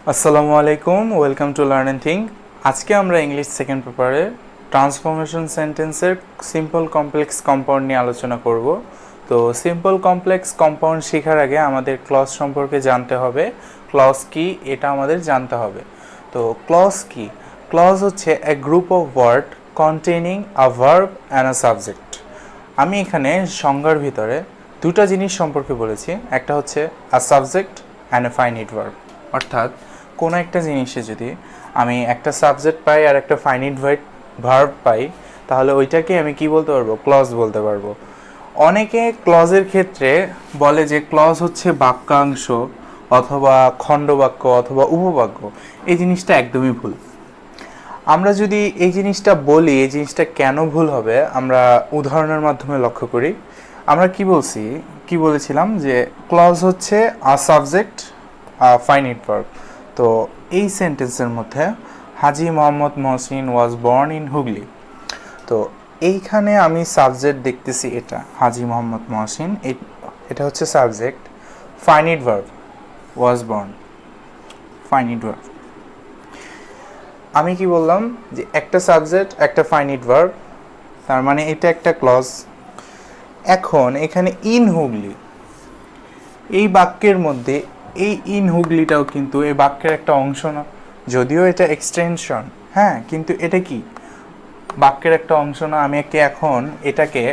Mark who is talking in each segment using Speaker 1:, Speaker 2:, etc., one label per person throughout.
Speaker 1: আসসালামু আলাইকুম, welcome to learn and think. আজকে আমরা ইংলিশ সেকেন্ড পেপারে ট্রান্সফরমেশন সেন্টেন্সের সিম্পল কমপ্লেক্স কম্পাউন্ড নিয়ে আলোচনা করব। তো সিম্পল কমপ্লেক্স কম্পাউন্ড শেখার আগে আমাদের ক্লজ সম্পর্কে জানতে হবে। ক্লজ কি এটা আমাদের জানতে হবে। তো ক্লজ কি? ক্লজ হচ্ছে a group of word containing a verb and a subject. আমি এখানে সংজ্ঞার ভিতরে দুটা জিনিস সম্পর্কে বলেছি, একটা হচ্ছে a subject and a finite verb. অর্থাৎ কোনো একটা জিনিসে যদি আমি একটা সাবজেক্ট পাই আর একটা ফাইনিট ভার্ব পাই, তাহলে ওইটাকে আমি কি বলতে পারবো? ক্লজ বলতে পারবো। অনেকে ক্লজের ক্ষেত্রে বলে যে ক্লজ হচ্ছে বাক্যাংশ অথবা খণ্ডবাক্য অথবা উপবাক্য। এই জিনিসটা একদমই ভুল। আমরা যদি এই জিনিসটা বলি, এই জিনিসটা কেন ভুল হবে আমরা উদাহরণের মাধ্যমে লক্ষ্য করি। আমরা কি বলেছিলাম যে ক্লজ হচ্ছে আ সাবজেক্ট ফাইনিট ভার্ব। তো এই সেন্টেন্সের মধ্যে Haji Mohammad Mohsin was born in Hooghly. তো এইখানে আমি সাবজেক্ট দেখতেছি, এটা হাজী মোহাম্মদ মহসিন, এটা হচ্ছে subject. Finite verb was born, finite verb. আমি কি বললাম যে একটা সাবজেক্ট একটা ফাইনিট ভার্ব, তার মানে এটা একটা ক্লজ। এখন এখানে ইন হুগলি, এই বাক্যের মধ্যে এই ইন হুগলিটাও কিন্তু এই বাক্যের একটা অংশ না, যদিও এটা এক্সটেনশন, হ্যাঁ, কিন্তু এটা কি বাক্যের একটা অংশ না। আমি এখন এটাকে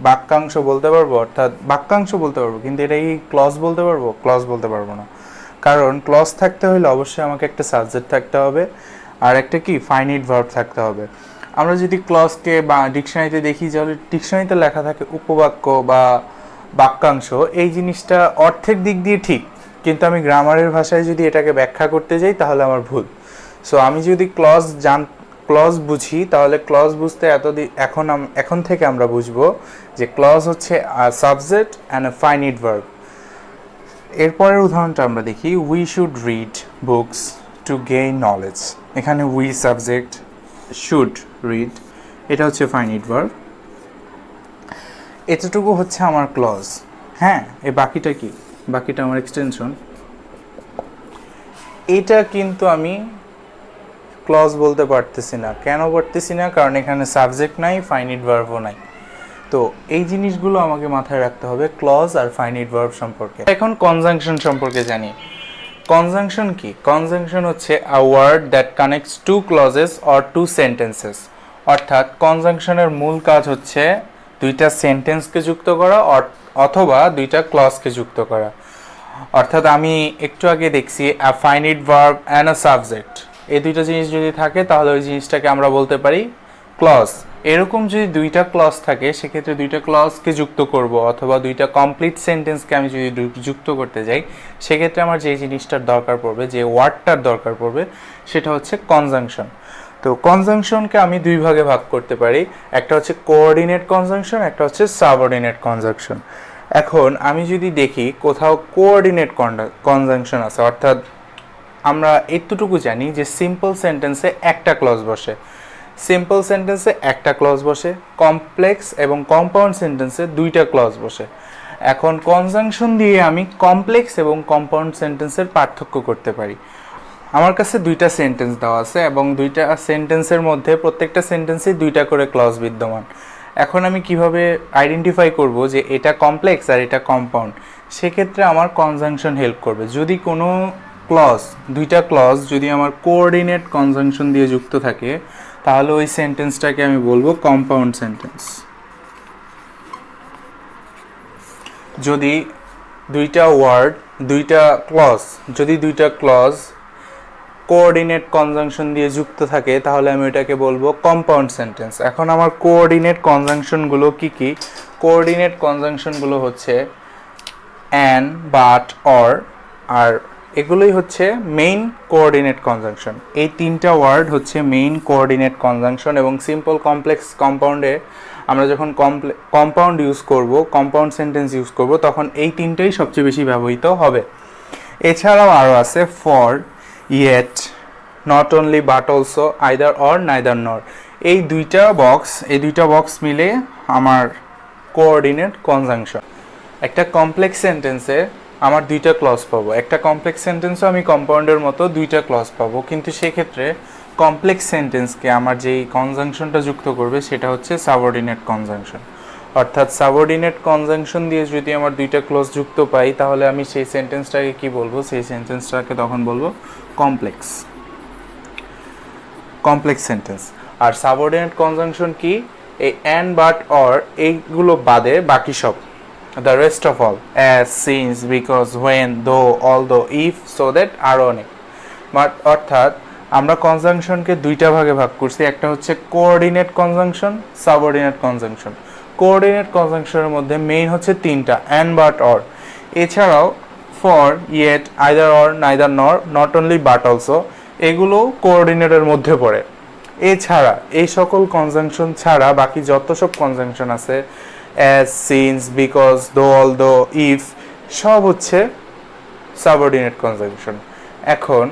Speaker 1: বাক্যাংশ বলতে পারবো, অর্থাৎ বাক্যাংশ বলতে পারবো, কিন্তু এটা কি ক্লজ বলতে পারবো? ক্লজ বলতে পারবো না। কারণ ক্লজ থাকতে হলে অবশ্যই আমাকে একটা সাবজেক্ট থাকতে হবে আর একটা কি ফাইনিট ভার্ব থাকতে হবে। আমরা যদি ক্লজকে বা ডিকশনারিতে দেখি, তাহলে ডিকশনারিতে লেখা থাকে উপবাক্য বা বাক্যাংশ। এই জিনিসটা অর্থের দিক দিয়ে ঠিক, কিন্তু আমি গ্রামারের ভাষায় যদি এটাকে ব্যাখ্যা করতে যাই তাহলে আমার ভুল। সো আমি যদি ক্লজ বুঝি, তাহলে ক্লজ বুঝতে এখন থেকে আমরা বুঝবো যে ক্লজ হচ্ছে subject and a finite verb. এরপরের উদাহরণটা আমরা দেখি, we should read books to gain knowledge. এখানে উই সাবজেক্ট, শুড রিড এটা হচ্ছে ফাইনিট ভার্ব। এতটুকু হচ্ছে আমার ক্লজ। হ্যাঁ, এই বাকিটা কি? বাকিটা আমার এক্সটেনশন। এটা কিন্তু আমি ক্লজ বলতে পারতেছি না। কেন পারতেছি না? কারণ এখানে সাবজেক্ট নাই, ফাইনিট ভার্বও নাই। তো এই জিনিসগুলো আমাকে মাথায় রাখতে হবে ক্লজ আর ফাইনিট ভার্ব সম্পর্কে। এখন কনজাংশন সম্পর্কে জানি। কনজাংশন কি? কনজাংশন হচ্ছে a word that connects two clauses or two sentences. অর্থাৎ কনজাংশনের মূল কাজ হচ্ছে দুইটা সেন্টেন্সকে যুক্ত করা অথবা দুইটা ক্লজকে যুক্ত করা। অর্থাৎ আমি একটু আগে দেখছি a finite verb and a subject, এই দুইটা জিনিস যদি থাকে তাহলে ওই জিনিসটাকে আমরা বলতে পারি ক্লজ। এরকম যদি দুইটা ক্লজ থাকে, সেক্ষেত্রে দুইটা ক্লজকে যুক্ত করব অথবা দুইটা কমপ্লিট সেন্টেন্সকে আমি যদি যুক্ত করতে যাই, সেক্ষেত্রে আমার যে জিনিসটার দরকার পড়বে, যে ওয়ার্ডটার দরকার পড়বে, সেটা হচ্ছে কনজাংশন। তো কনজাংশনকে আমি দুই ভাগে ভাগ করতে পারি, একটা হচ্ছে কোঅর্ডিনেট কনজাংশন, একটা হচ্ছে সাবঅর্ডিনেট কনজাংশন। এখন আমি যদি দেখি কোথাও কোঅর্ডিনেট কনজাংশন আছে, অর্থাৎ আমরা এতটুকু জানি যে সিম্পল সেন্টেন্সে একটা ক্লজ বসে, সিম্পল সেন্টেন্সে একটা ক্লজ বসে, কমপ্লেক্স এবং কম্পাউন্ড সেন্টেন্সে দুইটা ক্লজ বসে। এখন কনজাংশন দিয়ে আমি কমপ্লেক্স এবং কম্পাউন্ড সেন্টেন্সের পার্থক্য করতে পারি। আমার কাছে দুইটা সেন্টেন্স দেওয়া আছে এবং দুইটা সেন্টেন্সের মধ্যে প্রত্যেকটা সেন্টেন্সে দুইটা করে ক্লজ বিদ্যমান। এখন আমি কিভাবে আইডেন্টিফাই করব যে এটা কমপ্লেক্স আর এটা কম্পাউন্ড? সেক্ষেত্রে আমার কনজাংশন হেল্প করবে। যদি কোনো দুইটা ক্লজ যদি আমার কোঅর্ডিনেট কনজাংশন দিয়ে যুক্ত থাকে, তাহলে ওই সেন্টেন্সটাকে আমি বলবো কম্পাউন্ড সেন্টেন্স। যদি দুইটা ক্লজ কোঅর্ডিনেট কনজাংশন দিয়ে যুক্ত থাকে, তাহলে আমি ওইটাকে বলবো কম্পাউন্ড সেন্টেন্স। এখন আমার কোঅর্ডিনেট কনজাংশনগুলো কি কি? কোঅর্ডিনেট কনজাংশনগুলো হচ্ছে অ্যান, বাট, অর, আর এগুলোই হচ্ছে মেইন কোঅর্ডিনেট কনজাংশন। এই তিনটা ওয়ার্ড হচ্ছে মেইন কোঅর্ডিনেট কনজাংশন। এবং সিম্পল কমপ্লেক্স কম্পাউন্ডে আমরা যখন কম্পাউন্ড সেন্টেন্স ইউজ করব, তখন এই তিনটাই সবচেয়ে বেশি ব্যবহৃত হবে। এছাড়াও আরও আছে for, yet, not only but also, either or, neither নর। এই দুইটা বক্স মিলে আমার কোঅর্ডিনেট কনজাংশন। একটা কমপ্লেক্স সেন্টেন্সে আমার দুইটা ক্লজ পাবো। একটা কমপ্লেক্স সেন্টেন্সও আমি কম্পাউন্ডের মতো দুইটা ক্লজ পাবো, কিন্তু সেক্ষেত্রে কমপ্লেক্স সেন্টেন্সকে আমার যেই কনজাংশনটা যুক্ত করবে সেটা হচ্ছে সাবঅর্ডিনেট কনজাংশন। অর্থাৎ সাবঅর্ডিনেট কনজাংশন দিয়ে যদি আমার দুইটা ক্লজ যুক্ত পাই তাহলে আমি সেই সেন্টেন্সটাকে কি বলবো, সেই সেন্টেন্সটাকে তখন বলবো কমপ্লেক্স সেন্টেন্স। আর সাবঅর্ডিনেট কনজাংশন কি, এই অ্যান্ড, বাট, অর এইগুলো বাদে বাকি সব, the rest of all, as, since, because, when, though, although, if, so that, আরও অনেক। বাট অর্থাৎ আমরা কনজাংশনকে দুইটা ভাগে ভাগ করছি, একটা হচ্ছে coordinate conjunction, subordinate conjunction. Coordinate কনজাংশনের মধ্যে মেইন হচ্ছে তিনটা, অ্যান্ড, বাট, অর। এছাড়াও for, yet, either, or, neither, nor, not only but also, এগুলো কোঅর্ডিনেটের মধ্যে পড়ে। এছাড়া এই সকল কনজাংশন ছাড়া বাকি যত সব কনজাংশন আছে, as, since, because, though, although, if, সব হচ্ছে সাবঅর্ডিনেট কনজাংশন। এখন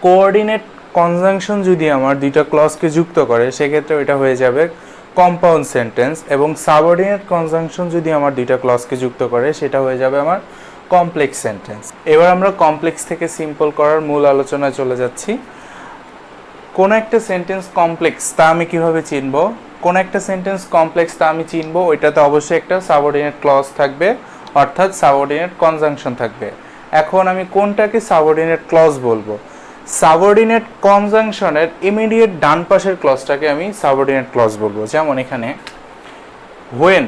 Speaker 1: কোঅর্ডিনেট কনজাংশন যদি আমার দুইটা ক্লজকে যুক্ত করে সেক্ষেত্রে এটা হয়ে যাবে কম্পাউন্ড সেন্টেন্স, এবং সাবঅর্ডিনেট কনজাংশন যদি আমার দুইটা ক্লজকে যুক্ত করে সেটা হয়ে যাবে আমার কমপ্লেক্স সেন্টেন্স। এবার আমরা কমপ্লেক্স থেকে সিম্পল করার মূল আলোচনায় চলে যাচ্ছি। কোন একটা সেন্টেন্স কমপ্লেক্স তা আমি কিভাবে চিনব, কোন একটা সেন্টেন্স কমপ্লেক্স তা আমি চিনব, ওইটাতে অবশ্যই একটা সাবঅর্ডিনেট ক্লজ থাকবে, অর্থাৎ সাবঅর্ডিনেট কনজাংশন থাকবে। এখন আমি কোনটাকে সাবঅর্ডিনেট ক্লজ বলবো, সাবঅর্ডিনেট কনজাংশনের ইমিডিয়েট ডান পাশের ক্লজটাকে আমি সাবঅর্ডিনেট ক্লজ বলবো। যেমন এখানে when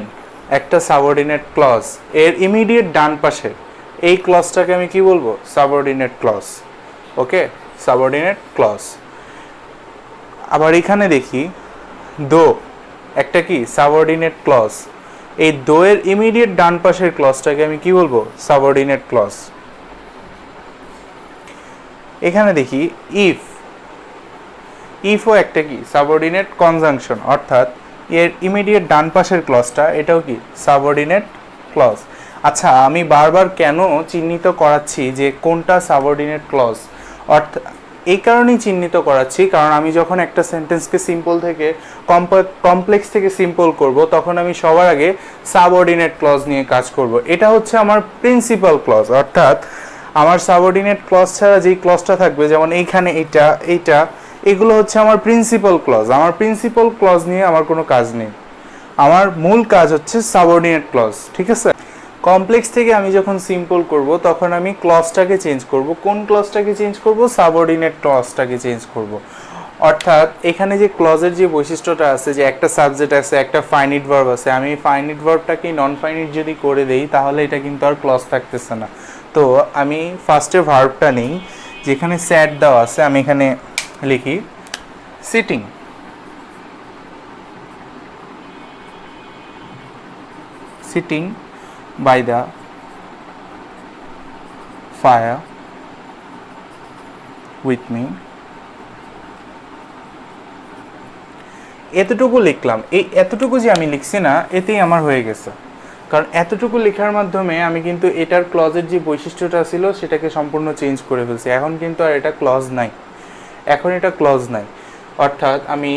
Speaker 1: একটা সাবঅর্ডিনেট ক্লজ, এর ইমিডিয়েট ডান পাশের এই ক্লজটাকে আমি কি বলবো, subordinate clause. Okay, subordinate clause. আবার এখানে দেখি দো একটা কি সাবঅর্ডিনেট ক্লজ, এই দো এর ইমিডিয়েট ডান পাশের ক্লজটাকে আমি কি বলবো, সাবঅর্ডিনেট ক্লজ। এখানে দেখি ইফও একটা কি সাবঅর্ডিনেট কনজাংশন, অর্থাৎ এর ইমিডিয়েট ডান পাশের ক্লজটা এটাও কি সাবঅর্ডিনেট ক্লজ। আচ্ছা, আমি বারবার কেন চিহ্নিত করাচ্ছি যে কোনটা সাবঅর্ডিনেট ক্লজ, অর্থাৎ এই কারণেই চিহ্নিত করাচ্ছি কারণ আমি যখন একটা সেন্টেন্সকে সিম্পল থেকে কমপ্লেক্স থেকে সিম্পল করব তখন আমি সবার আগে সাবঅর্ডিনেট ক্লজ নিয়ে কাজ করব। এটা হচ্ছে আমার প্রিন্সিপাল ক্লজ, অর্থাৎ আমার সাবঅর্ডিনেট ক্লজ ছাড়া যেই ক্লজটা থাকবে, যেমন এইখানে এইটা, এগুলো হচ্ছে আমার প্রিন্সিপাল ক্লজ। আমার প্রিন্সিপাল ক্লজ নিয়ে আমার কোনো কাজ নেই, আমার মূল কাজ হচ্ছে সাবঅর্ডিনেট ক্লজ। ঠিক আছে, কমপ্লেক্স থেকে আমি যখন সিম্পল করব তখন আমি ক্লজটাকে চেঞ্জ করব। কোন ক্লজটাকে চেঞ্জ করব, সাবঅর্ডিনেট ক্লজটাকে চেঞ্জ করব। অর্থাৎ এখানে যে ক্লজের যে বৈশিষ্ট্যটা আছে, যে একটা সাবজেক্ট আছে, একটা ফাইনিট ভার্ব আছে, আমি ফাইনিট ভার্বটাকে নন ফাইনিট যদি করে দেই তাহলে এটা কিন্তু আর ক্লজ থাকতেছে না। তো আমি ফার্স্টে ভার্বটা নেই, যেখানে স্যাট দেওয়া আছে আমি এখানে লিখি sitting. Sitting by the fire with me, এতটুকু লিখলাম। এই এতটুকু যে আমি লিখছি না, এতেই আমার হয়ে গেছে, কারণ এতটুকু লেখার মাধ্যমে আমি কিন্তু এটার ক্লজের যে বৈশিষ্ট্যটা ছিল সেটাকে সম্পূর্ণ চেঞ্জ করে ফেলছি। এখন কিন্তু আর এটা ক্লজ নাই, এখন এটা ক্লজ নাই। অর্থাৎ আমি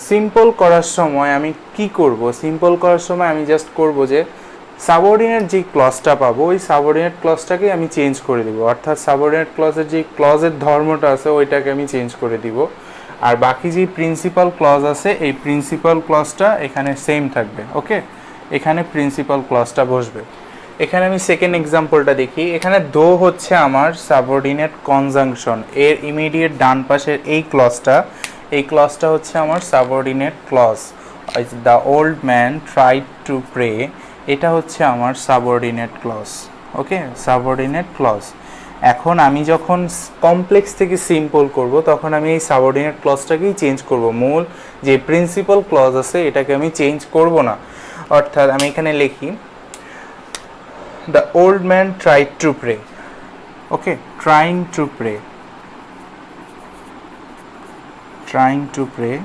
Speaker 1: সিম্পল করার সময় আমি কি করব, সিম্পল করার সময় আমি জাস্ট করব যে সাবঅর্ডিনেট যে ক্লজটা পাবো ওই সাবঅর্ডিনেট ক্লজটাকে আমি চেঞ্জ করে দিব, অর্থাৎ সাবঅর্ডিনেট ক্লজের যে ক্লজের ধর্মটা আছে ওইটাকে আমি চেঞ্জ করে দিব। আর বাকি যে প্রিন্সিপাল ক্লজ আছে এই প্রিন্সিপাল ক্লজটা এখানে সেম থাকবে। ওকে, এখানে প্রিন্সিপাল ক্লজটা বসবে। এখানে আমি সেকেন্ড এক্সাম্পলটা দেখি। এখানে দো হচ্ছে আমার সাবঅর্ডিনেট কনজাংশন, এর ইমিডিয়েট ডান পাশের এই ক্লজটা হচ্ছে আমার subordinate clause. The old man tried to pray, এটা হচ্ছে আমার subordinate clause. Okay, subordinate clause. এখন আমি যখন কমপ্লেক্স থেকে সিম্পল করব তখন আমি এই সাবঅর্ডিনেট ক্লজটাকেই চেঞ্জ করব, মূল যে প্রিন্সিপাল ক্লজ আছে এটাকে আমি চেঞ্জ করব না। অর্থাৎ আমি এখানে লিখি the old man tried to pray. Okay, trying to pray, trying to pray,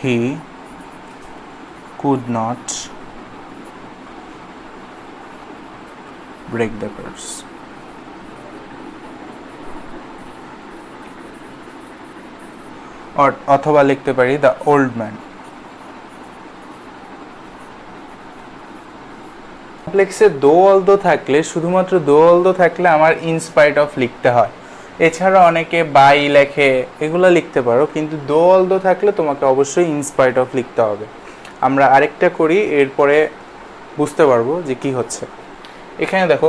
Speaker 1: he could not break the curse. অথবা লিখতে পারি দ্য ওল্ড ম্যান কমপ্লেক্সে দো অলদো থাকলে শুধুমাত্র দো অলদো থাকলে আমার ইনস্পাইট অফ লিখতে হয়, এছাড়া অনেকে বাই লেখে, এগুলো লিখতে পারো, কিন্তু দো অলদো থাকলে তোমাকে অবশ্যই ইনস্পাইট অফ লিখতে হবে। আমরা আরেকটা করি, এরপরে বুঝতে পারবো যে কি হচ্ছে। এখানে দেখো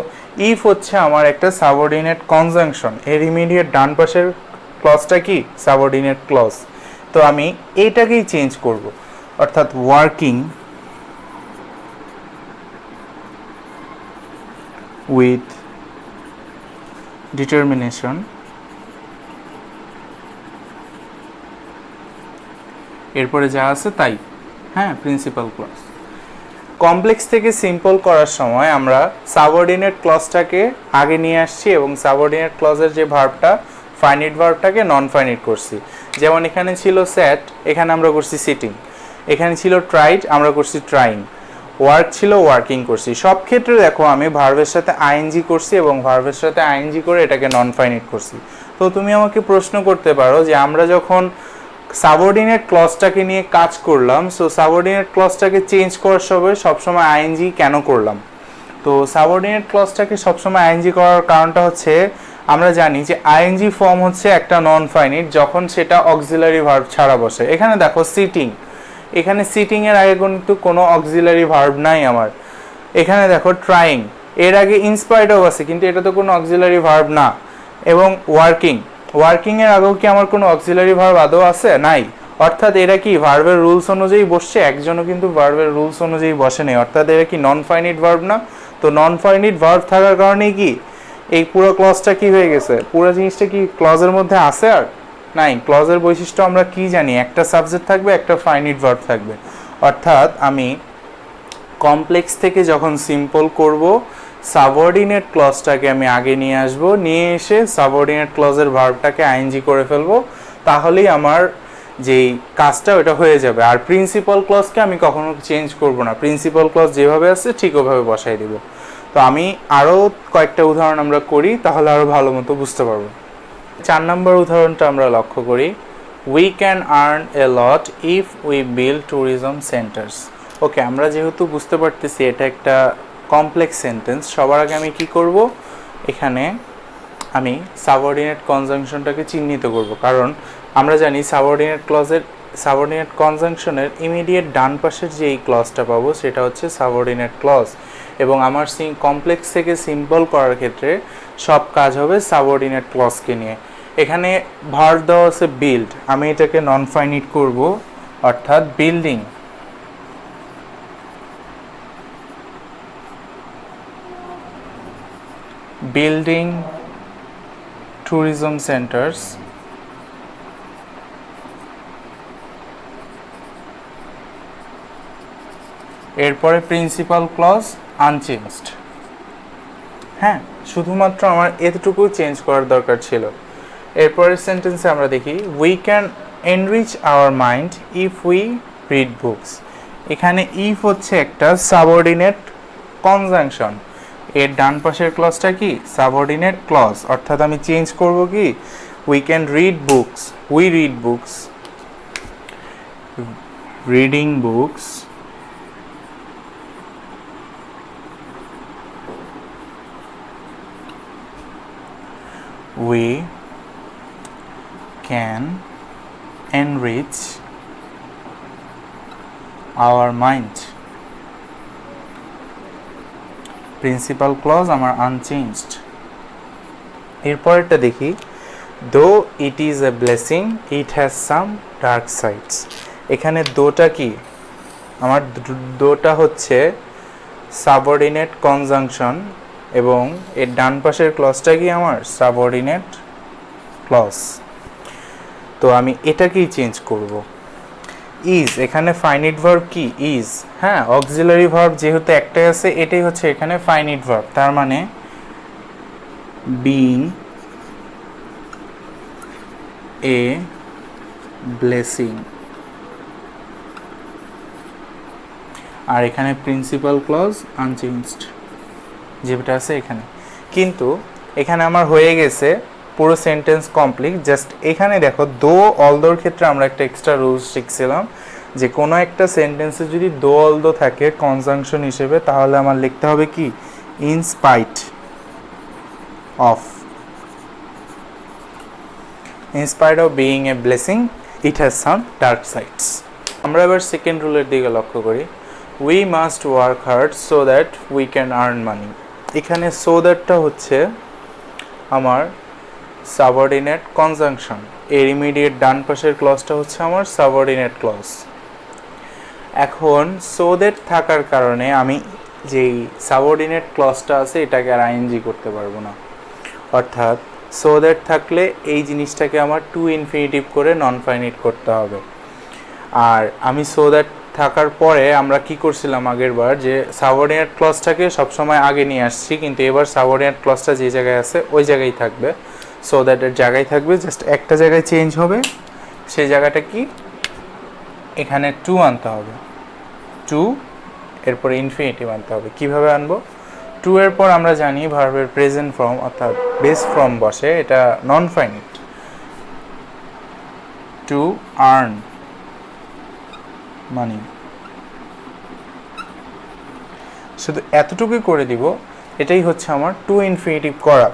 Speaker 1: ইফ হচ্ছে আমার একটা সাবঅর্ডিনেট কনজাংশন, এর ইমিডিয়েট ডান পাশের ক্লজটা কি সাবঅর্ডিনেট ক্লজ। তো আমি এইটাকেই চেঞ্জ করব, অর্থাৎ ওয়ার্কিং উইথ ডিটারমিনেশন এরপরে যা আছে তাই, হ্যাঁ, প্রিন্সিপাল ক্লজ। কমপ্লেক্স থেকে সিম্পল করার সময় আমরা সাবঅর্ডিনেট ক্লজটাকে আগে নিয়ে আসছি এবং সাবঅর্ডিনেট ক্লজের যে ভার্বটা ফাইনিট ভার্বটাকে নন ফাইনিট করছি। যেমন এখানে ছিল স্যাট, এখানে আমরা করছি সিটিং। এখানে ছিল ট্রাইড, আমরা করছি ট্রাইং। ওয়ার্ক ছিল ওয়ার্কিং করছি। সব ক্ষেত্রে দেখো আমি ভার্বের সাথে আইএনজি করছি এবং ভার্বের সাথে আইএনজি করে এটাকে নন ফাইনিট করছি। তো তুমি আমাকে প্রশ্ন করতে পারো যে আমরা যখন সাবঅর্ডিনেট ক্লজটাকে নিয়ে কাজ করলাম, সো সাবঅর্ডিনেট ক্লজটাকে চেঞ্জ করার সময় সবসময় আইএনজি কেন করলাম? তো সাবঅর্ডিনেট ক্লজটাকে সবসময় আইএনজি করার কারণটা হচ্ছে আমরা জানি যে আইএনজি ফর্ম হচ্ছে একটা নন ফাইনিট যখন সেটা অক্সিলারি ভার্ব ছাড়া বসে। এখানে দেখো সিটিং, এখানে সিটিং এর আগে কিন্তু কোনো অক্সিলারি ভার্ব নাই আমার। এখানে দেখো ট্রাইং, এর আগে ইনস্পাইট অফ আছে কিন্তু এটা তো কোনো অক্সিলারি ভার্ব না। এবং ওয়ার্কিং, ওয়ার্কিং এর আগেও কি আমার কোনো অক্সিলারি ভার্ব আদৌ আছে? নাই। অর্থাৎ এরা কি ভার্বের রুলস অনুযায়ী বসছে? একজনও কিন্তু ভার্বের রুলস অনুযায়ী বসে নেই, অর্থাৎ এরা কি নন ফাইনিট ভার্ব না। তো নন ফাইনিট ভার্ব থাকার কারণেই কি এই পুরো ক্লজটা কি হয়ে গেছে, পুরো জিনিসটা কি ক্লজের মধ্যে আছে আর নাই। ক্লজের বৈশিষ্ট্য আমরা কি জানি, একটা সাবজেক্ট থাকবে, একটা ফাইনিট ভার্ব থাকবে। অর্থাৎ আমি কমপ্লেক্স থেকে যখন সিম্পল করব, সাবঅর্ডিনেট ক্লজটাকে আমি আগে নিয়ে আসব, নিয়ে এসে সাবঅর্ডিনেট ক্লজের ভার্বটাকে আইএনজি করে ফেলবো, তাহলেই আমার যেই কাজটা ওটা হয়ে যাবে। আর প্রিন্সিপাল ক্লজকে আমি কখনো চেঞ্জ করব না, প্রিন্সিপাল ক্লজ যেভাবে আছে ঠিক ওভাবে বসাই দিব। তো আমি আরও কয়েকটা উদাহরণ আমরা করি, তাহলে আরও ভালো মতো বুঝতে পারবো। 4 নম্বর উদাহরণটা আমরা লক্ষ্য করি, we can earn a lot if we build tourism centres. Okay, আমরা যেহেতু বুঝতে পারতেছি এটা একটা কমপ্লেক্স সেন্টেন্স, সবার আগে আমি কি করব, এখানে আমি সাবঅর্ডিনেট কনজাংশনটাকে চিহ্নিত করব, কারণ আমরা জানি সাবঅর্ডিনেট কনজাংশনের ইমিডিয়েট ডান পাশের যে এই ক্লজটা পাবো সেটা হচ্ছে সাবঅর্ডিনেট ক্লজ, এবং আমার কমপ্লেক্স থেকে সিম্পল করার ক্ষেত্রে সব কাজ হবে সাবঅর্ডিনেট ক্লজকে নিয়ে। এখানে ভার্ব দেওয়া আছে বিল্ড, আমি এটাকে নন ফাইনিট করব, অর্থাৎ বিল্ডিং। Building tourism centres. এরপরে প্রিন্সিপাল ক্লজ আনচেঞ্জড। হ্যাঁ, শুধুমাত্র আমার এতটুকু চেঞ্জ করার দরকার ছিল। এরপরের সেন্টেন্সে আমরা দেখি, we can enrich our mind if we read books. এখানে ইফ হচ্ছে একটা সাবঅর্ডিনেট কনজাংশন, এর ডান পাশের ক্লজটা কি সাবঅর্ডিনেট ক্লজ, অর্থাৎ আমি চেঞ্জ করব কি, we can read books, we read books, reading books, we can enrich our mind. Principal clause আমার আনচেঞ্জড। এরপরেরটা দেখি, though it is a blessing it has some dark sides. এখানে দোটা কি, আমার দোটা হচ্ছে সাবঅর্ডিনেট কনজাংশন এবং এর ডান পাশের ক্লজটা কি আমার সাবঅর্ডিনেট ক্লজ। তো আমি এটাকেই চেঞ্জ করব। ইজ, এখানে ফাইনিট ভার্ব কি ইজ, হ্যাঁ, অক্সিলারি ভার্ব যেহেতু একটাই আছে, এটাই হচ্ছে এখানে ফাইনিট ভার্ব, তার মানে বিং এ ব্লেসিং। আর এখানে প্রিন্সিপাল ক্লজ আনচেঞ্জড যেটা আছে এখানে। কিন্তু এখানে আমার হয়ে গেছে পুরো সেন্টেন্স কমপ্লিট। জাস্ট এখানে দেখো দো অলদোর ক্ষেত্রে আমরা একটা এক্সট্রা রুলস শিখছিলাম যে কোনো একটা সেন্টেন্সে যদি দো অলদো থাকে কনজাংশন হিসেবে, তাহলে আমার লিখতে হবে কি in spite of, in spite of being a blessing it has some dark sides. আমরা এবার সেকেন্ড রুলের দিকে লক্ষ্য করি। We must work hard so that we can earn money. এখানে সো দ্যাটটা হচ্ছে আমার সাবঅর্ডিনেট কনজাংশন, এর ইমিডিয়েট ডান পাশের ক্লজটা হচ্ছে আমার সাবঅর্ডিনেট ক্লজ। এখন সো দ্যাট থাকার কারণে আমি যেই সাবঅর্ডিনেট ক্লজটা আছে এটাকে আর আইএনজি করতে পারবো না, অর্থাৎ সো দ্যাট থাকলে এই জিনিসটাকে আমার টু ইনফিনিটিভ করে নন ফাইনিট করতে হবে। আর আমি সো দ্যাট থাকার পরে আমরা কি করছিলাম আগের বার, যে সাবঅর্ডিনেট ক্লজটাকে সবসময় আগে নিয়ে আসছি, কিন্তু এবার সাবঅর্ডিনেট ক্লজটা যে জায়গায় আছে ওই জায়গায় থাকবে, সো দ্যাটের জায়গায় থাকবে, জাস্ট একটা জায়গায় চেঞ্জ হবে। সেই জায়গাটা কি, এখানে টু আনতে হবে, টু এরপরে ইনফিনিটিভ আনতে হবে। কিভাবে আনবো, টু এর পর আমরা জানি ভার্বের প্রেজেন্ট ফর্ম অর্থাৎ বেস ফর্ম বসে, এটা নন ফাইনিট, টু আর্ন মানি। শুধু এতটুকুই করে দিব, এটাই হচ্ছে আমার টু ইনফিনিটিভ করা।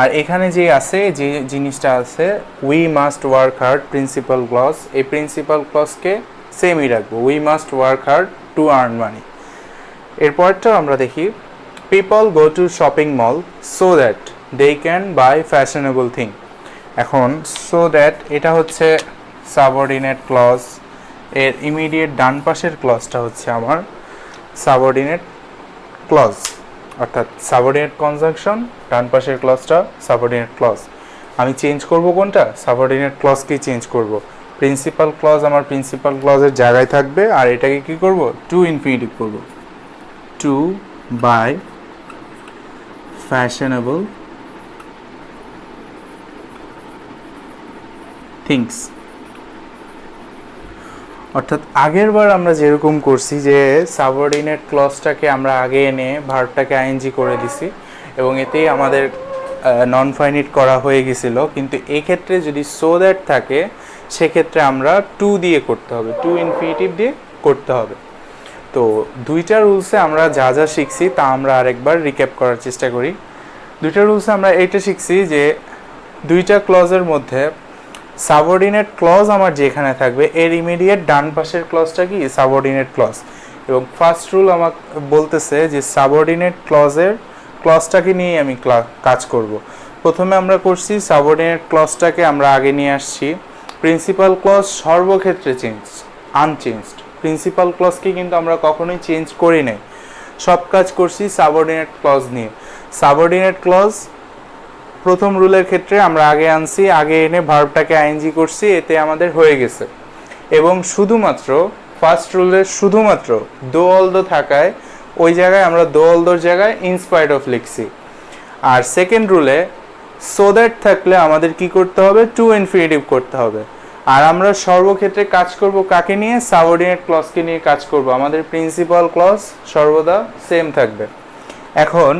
Speaker 1: আর এখানে যে আছে, যে জিনিসটা আছে we must work hard principal clause, এই প্রিন্সিপাল ক্লজকে সেমই রাখবো, we must work hard to earn money. এরপরটাও আমরা দেখি, people go to shopping mall so that they can buy fashionable thing. এখন সো দ্যাট এটা হচ্ছে সাবঅর্ডিনেট ক্লজ, এর ইমিডিয়েট ডান পাশের ক্লজটা হচ্ছে আমার সাবঅর্ডিনেট ক্লজ, অর্থাৎ সাবঅর্ডিনেট কনজাংশন, ডান পাশের ক্লজটা সাবঅর্ডিনেট ক্লজ। আমি চেঞ্জ করব কোনটা, সাবঅর্ডিনেট ক্লজকেই চেঞ্জ করব। প্রিন্সিপাল ক্লজ আমার প্রিন্সিপাল ক্লজের জায়গায় থাকবে, আর এটাকে কি করব, টু ইনফিনিটিভ করব, টু বাই ফ্যাশনেবল থিংস। অর্থাৎ আগের বার আমরা যেরকম করছি যে সাবঅর্ডিনেট ক্লজটাকে আমরা আগে এনে ভার্বটাকে আইএনজি করে দিছি এবং এতেই আমাদের নন ফাইনিট করা হয়ে গেছিল, কিন্তু এই ক্ষেত্রে যদি সো দ্যাট থাকে সেক্ষেত্রে আমরা টু দিয়ে করতে হবে, টু ইনফিনিটিভ দিয়ে করতে হবে। তো দুইটা রুলসে আমরা যা যা শিখছি তা আমরা আরেকবার রিক্যাপ করার চেষ্টা করি। দুইটা রুলসে আমরা এইটা শিখছি যে দুইটা ক্লজের মধ্যে সাবঅর্ডিনেট ক্লজ আমার যেখানে থাকবে এর ইমিডিয়েট ডান পাশের ক্লজটা কি সাবঅর্ডিনেট ক্লজ, এবং ফার্স্ট রুল আমাকে বলতেছে যে সাবঅর্ডিনেট ক্লজটাকে নিয়ে আমি কাজ করব। প্রথমে আমরা করছি সাবঅর্ডিনেট ক্লজটাকে আমরা আগে নিয়ে আসছি, প্রিন্সিপাল ক্লজ সর্বক্ষেত্রে আনচেঞ্জড, প্রিন্সিপাল ক্লজকে কিন্তু আমরা কখনোই চেঞ্জ করি নাই, সব কাজ করছি সাবঅর্ডিনেট ক্লজ নিয়ে। সাবঅর্ডিনেট ক্লজ প্রথম রুলের ক্ষেত্রে আমরা আগে আনছি, আগে এনে ভার্বটাকে আইএনজি করছি, এতে আমাদের হয়ে গেছে। এবং শুধুমাত্র ফার্স্ট রুলের শুধুমাত্র দো অলদো থাকায় ওই জায়গায় আমরা দো অলদোর জায়গায় ইনস্পাইট অফ লিখছি। আর সেকেন্ড রুলে সো দ্যাট থাকলে আমাদের কি করতে হবে, টু ইনফিনিটিভ করতে হবে। আর আমরা সর্বক্ষেত্রে কাজ করব কাকে নিয়ে, সাবঅর্ডিনেট ক্লজকে নিয়ে কাজ করব, আমাদের প্রিন্সিপাল ক্লজ সর্বদা সেম থাকবে। এখন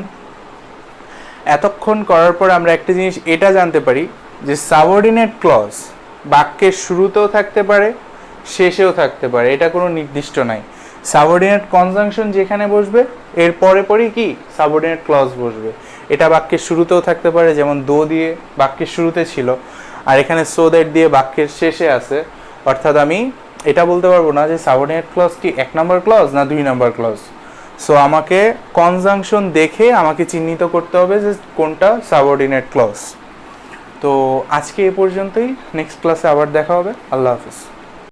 Speaker 1: এতক্ষণ করার পর আমরা একটা জিনিস এটা জানতে পারি যে সাবঅর্ডিনেট ক্লজ বাক্যের শুরুতেও থাকতে পারে শেষেও থাকতে পারে, এটা কোনো নির্দিষ্ট নাই। সাবঅর্ডিনেট কনজাংশন যেখানে বসবে এর পরে পরেই কি সাবঅর্ডিনেট ক্লজ বসবে, এটা বাক্যের শুরুতেও থাকতে পারে, যেমন দো দিয়ে বাক্যের শুরুতে ছিল, আর এখানে সো দ্যাট দিয়ে বাক্যের শেষে আছে। অর্থাৎ আমি এটা বলতে পারবো না যে সাবঅর্ডিনেট ক্লজ কি 1 নম্বর ক্লজ না 2 নম্বর ক্লজ। সো আমাকে কনজাংশন দেখে আমাকে চিহ্নিত করতে হবে যে কোনটা সাবঅর্ডিনেট ক্লজ। তো আজকে এ পর্যন্তই, নেক্সট ক্লাসে আবার দেখা হবে। আল্লাহ হাফিজ।